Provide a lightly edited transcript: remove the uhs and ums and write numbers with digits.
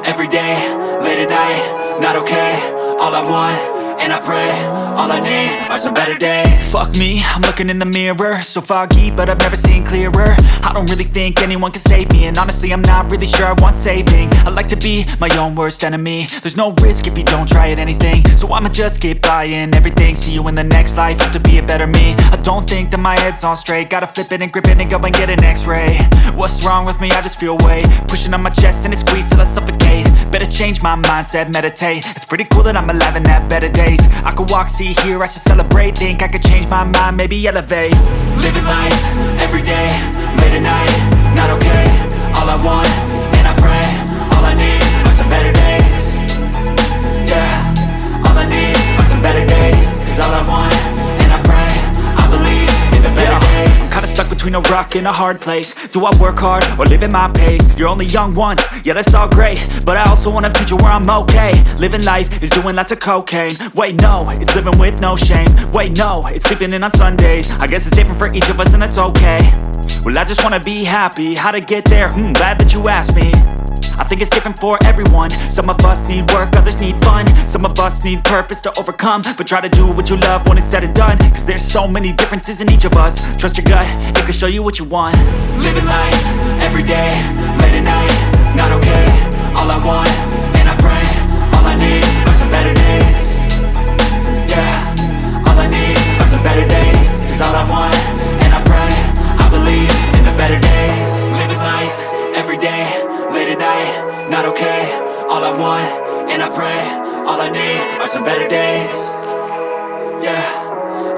every day, late at night, not okay. All I want, and I pray, all I need are some better days. Fuck me, I'm looking in the mirror, so foggy, but I've never seen clearer. I don't really think anyone can save me, and honestly I'm not really sure I want saving. I like to be my own worst enemy. There's no risk if you don't try at anything, so I'ma just keep buying everything. See you in the next life, have to be a better me. I don't think that my head's on straight, gotta flip it and grip it and go and get an x-ray. What's wrong with me? I just feel weight pushing on my chest and it squeezes till I suffocate. Better change my mindset, meditate. It's pretty cool that I'm alive and have better days. I could walk, see, hear, I should celebrate. Think I could change my mind, maybe elevate. Living life, every day, late at night, not okay. All I want, and I pray, all I need are some better days. Yeah, all I need are some better days. Cause all I want, and I pray, I believe in the better days. I'm kinda stuck between a rock and a hard place. Do I work hard or live at my pace? You're only young once, yeah that's all great, but I also want a future where I'm okay. Living life is doing lots of cocaine. Wait no, it's living with no shame. Wait no, it's sleeping in on Sundays. I guess it's different for each of us and that's okay. Well I just wanna be happy, how to get there? Glad that you asked me. I think it's different for everyone. Some of us need work, others need fun. Some of us need purpose to overcome. But try to do what you love when it's said and done. Cause there's so many differences in each of us. Trust your gut, it can show you what you want. Living life, every day, late at night, not okay. All I want, and I pray, all I need are some better days. Yeah.